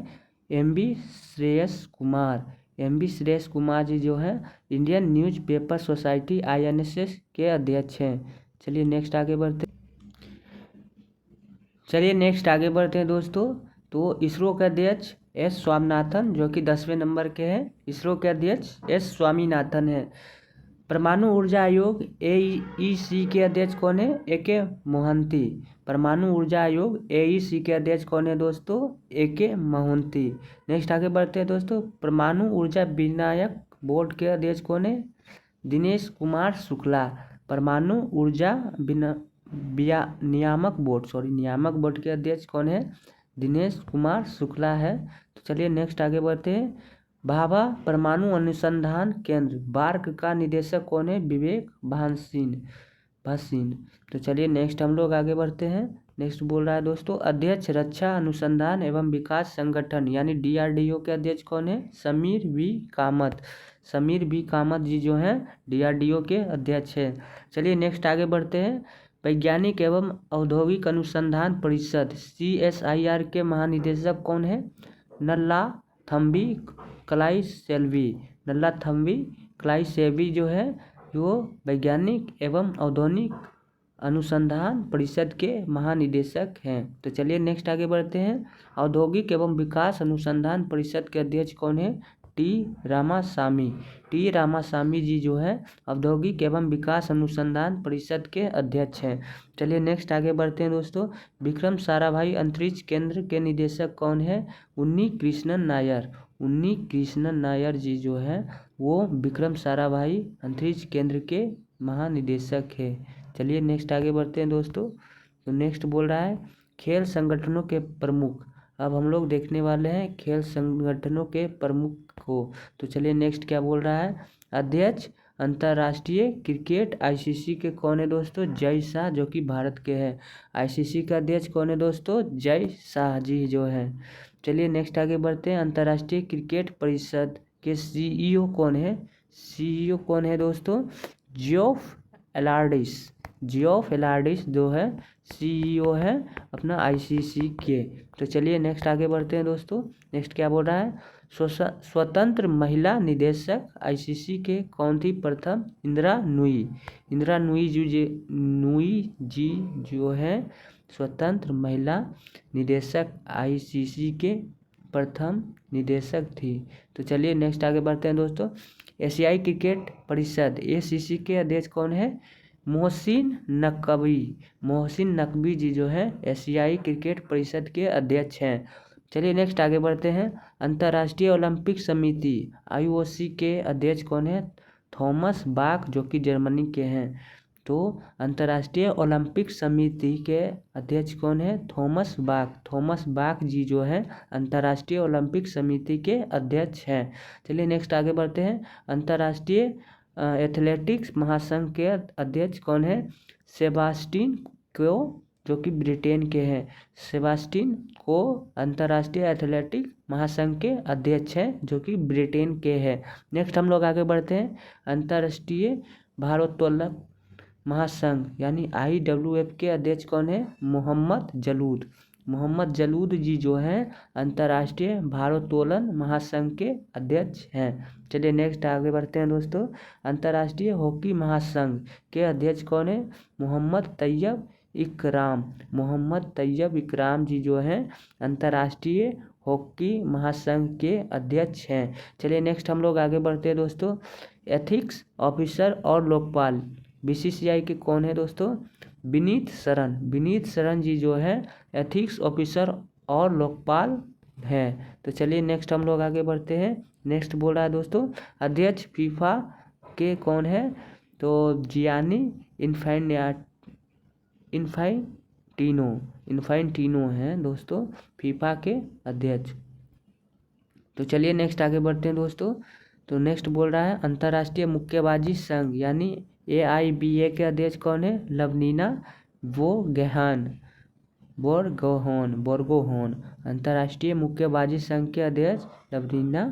MB श्रेयस कुमार। MB श्रेयस कुमार जी जो है Indian news paper society INS के अध्यक्ष हैं। चलिए नेक्स्ट आगे बढ़ते हैं दोस्तों। तो इसरो के अध्यक्ष S स्वामीनाथन जो कि 10वें नंबर के हैं। इसरो के अध्यक्ष S स्वामीनाथन है। परमाणु ऊर्जा आयोग AEC के अध्यक्ष कौन है? AK मोहंती। परमाणु ऊर्जा आयोग AEC के अध्यक्ष कौन है दोस्तों? AK मोहंती। नेक्स्ट आगे बढ़ते हैं दोस्तों। परमाणु ऊर्जा विनियामक बोर्ड के अध्यक्ष कौन है? दिनेश कुमार शुक्ला। परमाणु ऊर्जा नियामक बोर्ड के अध्यक्ष कौन है? दिनेश कुमार शुक्ला है। तो चलिए नेक्स्ट आगे बढ़ते हैं। भाभा परमाणु अनुसंधान केंद्र बार्क का निदेशक कौन है? विवेक भासीन। तो चलिए नेक्स्ट हम लोग आगे बढ़ते हैं। नेक्स्ट बोल रहा है दोस्तों, अध्यक्ष रक्षा अनुसंधान एवं विकास संगठन यानी DRDO के अध्यक्ष कौन है? समीर वी कामत जी जो हैं DRDO के अध्यक्ष हैं। चलिए नेक्स्ट आगे बढ़ते हैं। वैज्ञानिक एवं औद्योगिक अनुसंधान परिषद CSIR के महानिदेशक कौन है? नल्लाथम्बी क्लाईसेल्वी जो है वो वैज्ञानिक एवं औद्योगिक अनुसंधान परिषद के महानिदेशक हैं। तो चलिए नेक्स्ट आगे बढ़ते हैं। औद्योगिक एवं विकास अनुसंधान परिषद के अध्यक्ष कौन है? टी रामासामी जी जो है औद्योगिक एवं विकास अनुसंधान परिषद के अध्यक्ष हैं। चलिए नेक्स्ट आगे बढ़ते हैं दोस्तों। विक्रम साराभाई अंतरिक्ष केंद्र के निदेशक कौन है? उन्नी कृष्णन नायर जी जो है वो विक्रम साराभाई अंतरिक्ष केंद्र के महानिदेशक है। चलिए नेक्स्ट आगे बढ़ते हैं दोस्तों। तो नेक्स्ट बोल रहा है खेल संगठनों के प्रमुख। अब हम लोग देखने वाले हैं खेल संगठनों के प्रमुख को। तो चलिए नेक्स्ट क्या बोल रहा है? अध्यक्ष अंतर्राष्ट्रीय क्रिकेट ICC के कौन है दोस्तों? जय शाह जो कि भारत के हैं। ICC का अध्यक्ष कौन है दोस्तों? जय शाह जी जो है। चलिए नेक्स्ट आगे बढ़ते हैं। अंतर्राष्ट्रीय क्रिकेट परिषद के CEO कौन है? CEO कौन है दोस्तों? जियोफ एलार्डिस जो है CEO है अपना ICC के। तो चलिए नेक्स्ट आगे बढ़ते हैं दोस्तों। नेक्स्ट क्या बोल रहा है? स्वतंत्र महिला निदेशक ICC के कौन थी? प्रथम इंदिरा नूई जी जो है स्वतंत्र महिला निदेशक ICC के प्रथम निदेशक थी। तो चलिए नेक्स्ट आगे बढ़ते हैं दोस्तों। एशियाई क्रिकेट परिषद ACC के अध्यक्ष कौन है? मोहसिन नकवी जी जो है एशियाई क्रिकेट परिषद के अध्यक्ष हैं। चलिए नेक्स्ट आगे बढ़ते हैं। अंतर्राष्ट्रीय ओलंपिक समिति IOC के अध्यक्ष कौन है? थॉमस बाक जो कि जर्मनी के हैं। तो अंतर्राष्ट्रीय ओलंपिक समिति के अध्यक्ष कौन है? थॉमस बाक जी जो है अंतर्राष्ट्रीय ओलंपिक समिति के अध्यक्ष हैं। चलिए नेक्स्ट आगे बढ़ते हैं। अंतर्राष्ट्रीय एथलेटिक्स महासंघ के अध्यक्ष कौन है? सेबास्टिन को जो कि ब्रिटेन के हैं। सेबास्टिन को अंतर्राष्ट्रीय एथलेटिक्स महासंघ के अध्यक्ष हैं जो कि ब्रिटेन के हैं। नेक्स्ट हम लोग आगे बढ़ते हैं। अंतर्राष्ट्रीय भारोत्तोलन महासंघ यानी IWF के अध्यक्ष कौन है? मोहम्मद जलूद जी जो हैं अंतर्राष्ट्रीय भारोत्तोलन महासंघ के अध्यक्ष हैं। चलिए नेक्स्ट आगे बढ़ते हैं दोस्तों। अंतर्राष्ट्रीय हॉकी महासंघ के अध्यक्ष कौन है? मोहम्मद तैयब इकराम जी जो हैं अंतर्राष्ट्रीय हॉकी महासंघ के अध्यक्ष हैं। चलिए नेक्स्ट हम लोग आगे बढ़ते हैं दोस्तों। एथिक्स ऑफिसर और लोकपाल BCCI के कौन है दोस्तों? विनीत शरण जी जो है एथिक्स ऑफिसर और लोकपाल हैं। तो चलिए नेक्स्ट हम लोग आगे बढ़ते हैं। नेक्स्ट बोल रहा है दोस्तों अध्यक्ष फीफा के कौन है? तो जियानी इन्फैंटिनो हैं दोस्तों फीफा के अध्यक्ष। तो चलिए नेक्स्ट आगे बढ़ते हैं दोस्तों। तो नेक्स्ट बोल रहा है अंतर्राष्ट्रीय मुक्केबाजी संघ यानी AIBA के अध्यक्ष कौन है? लवलीना बोर्गोहेन। अंतर्राष्ट्रीय मुक्केबाजी संघ के अध्यक्ष लवलीना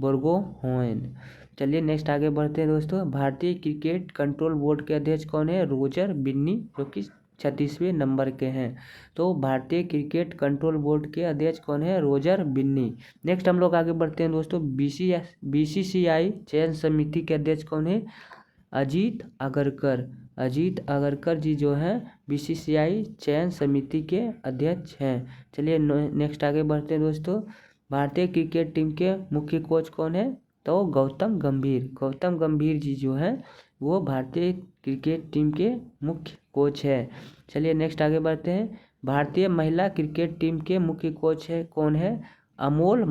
बोर्गोहेन। चलिए नेक्स्ट आगे बढ़ते हैं दोस्तों। भारतीय क्रिकेट कंट्रोल बोर्ड के अध्यक्ष कौन है? रोजर बिन्नी जो कि 36वें नंबर के हैं। तो भारतीय क्रिकेट कंट्रोल बोर्ड के अध्यक्ष कौन है? रोजर बिन्नी। नेक्स्ट हम लोग आगे बढ़ते हैं दोस्तों। BCCI चयन समिति के अध्यक्ष कौन है? अजीत अगरकर जी जो हैं BCCI चयन समिति के अध्यक्ष हैं। चलिए नेक्स्ट आगे बढ़ते हैं दोस्तों। भारतीय क्रिकेट टीम के मुख्य कोच कौन है? तो गौतम गंभीर जी जो हैं वो भारतीय क्रिकेट टीम के मुख्य कोच है। चलिए नेक्स्ट आगे बढ़ते हैं। भारतीय महिला क्रिकेट टीम के मुख्य कोच है कौन है? अमोल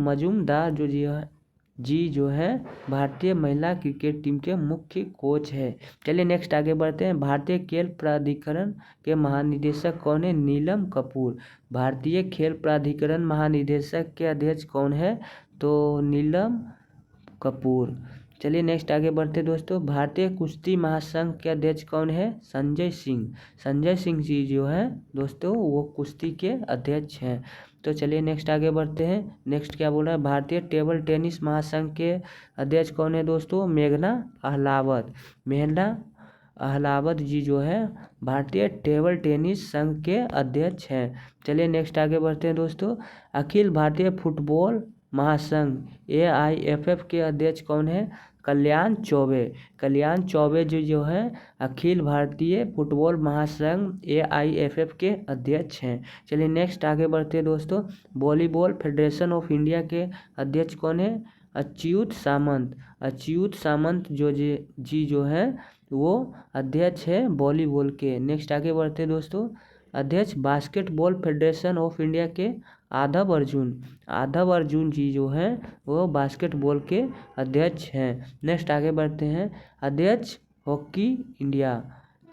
मजूमदार जो जी है जी जो है भारतीय महिला क्रिकेट टीम के मुख्य कोच है। चलिए नेक्स्ट आगे बढ़ते हैं। भारतीय खेल प्राधिकरण के महानिदेशक कौन है? नीलम कपूर। भारतीय खेल प्राधिकरण महानिदेशक के अध्यक्ष कौन है? तो नीलम कपूर। चलिए नेक्स्ट आगे बढ़ते दोस्तों। भारतीय कुश्ती महासंघ के अध्यक्ष कौन है? संजय सिंह। संजय सिंह जी जो है दोस्तों वो कुश्ती के अध्यक्ष हैं। तो चलिए नेक्स्ट आगे बढ़ते हैं। नेक्स्ट क्या बोल रहा है? भारतीय टेबल टेनिस महासंघ के अध्यक्ष कौन है दोस्तों? मेघना अहलावत। मेघना अहलावत जी जो है भारतीय टेबल टेनिस संघ के अध्यक्ष हैं। चलिए नेक्स्ट आगे बढ़ते हैं दोस्तों। अखिल भारतीय फुटबॉल महासंघ AIFF के अध्यक्ष कौन है? कल्याण चौबे। कल्याण चौबे जी जो है अखिल भारतीय फुटबॉल महासंघ AIFF के अध्यक्ष हैं। चलिए नेक्स्ट आगे बढ़ते हैं दोस्तों। वॉलीबॉल फेडरेशन ऑफ इंडिया के अध्यक्ष कौन है? अच्युत सामंत। अच्युत सामंत जी जो है वो अध्यक्ष है वॉलीबॉल के। नेक्स्ट आगे बढ़ते हैं दोस्तों। अध्यक्ष बास्केटबॉल फेडरेशन ऑफ इंडिया के आदव अर्जुन। आदव अर्जुन जी जो हैं वो बास्केटबॉल के अध्यक्ष हैं। नेक्स्ट आगे बढ़ते हैं। अध्यक्ष हॉकी इंडिया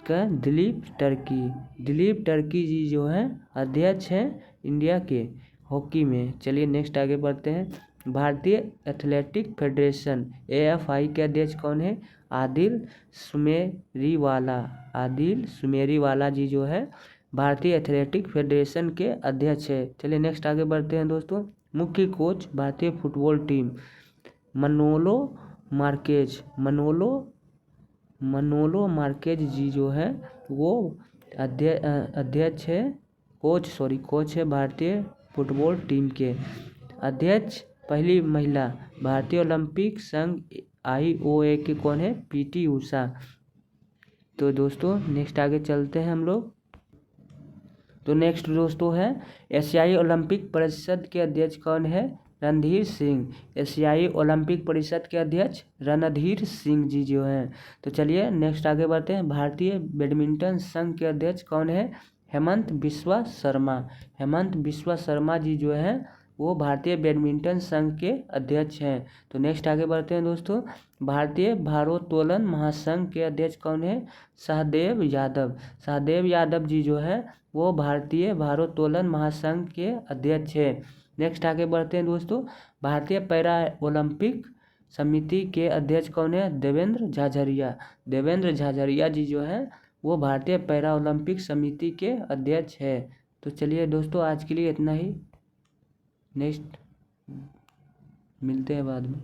का दिलीप टर्की। दिलीप टर्की जी जो हैं अध्यक्ष हैं इंडिया के हॉकी में। चलिए नेक्स्ट आगे बढ़ते हैं। भारतीय एथलेटिक फेडरेशन AFI के अध्यक्ष कौन है? आदिल सुमेरीवाला। आदिल सुमेरीवाला जी जो है भारतीय एथलेटिक फेडरेशन के अध्यक्ष है। चलिए नेक्स्ट आगे बढ़ते हैं दोस्तों। मुख्य कोच भारतीय football team Manolo Marquez. Manolo Marquez ji जो है वो अध्यक्ष है कोच है भारतीय फुटबॉल टीम के। अध्यक्ष पहली महिला भारतीय ओलंपिक संघ IOA के कौन है? PT उषा। तो दोस्तों नेक्स्ट आगे चलते हैं हम लोग। तो नेक्स्ट दोस्तों है एशियाई ओलंपिक परिषद के अध्यक्ष कौन है? रणधीर सिंह। एशियाई ओलंपिक परिषद के अध्यक्ष रणधीर सिंह जी जो हैं। तो चलिए नेक्स्ट आगे बढ़ते हैं। भारतीय बैडमिंटन संघ के अध्यक्ष कौन है? हेमंत बिस्वा शर्मा। हेमंत बिस्वा शर्मा जी जो हैं वो भारतीय बैडमिंटन संघ के अध्यक्ष हैं। तो नेक्स्ट आगे बढ़ते हैं दोस्तों। भारतीय भारोत्तोलन महासंघ के अध्यक्ष कौन है? सहदेव यादव। सहदेव यादव जी जो है वो भारतीय भारोत्तोलन महासंघ के अध्यक्ष है। नेक्स्ट आगे बढ़ते हैं दोस्तों। भारतीय पैरा ओलंपिक समिति के अध्यक्ष कौन है? देवेंद्र झाझरिया। देवेंद्र झाझरिया जी जो है वो भारतीय पैरा ओलंपिक समिति के अध्यक्ष है। तो चलिए दोस्तों आज के लिए इतना ही। नेक्स्ट मिलते हैं बाद में।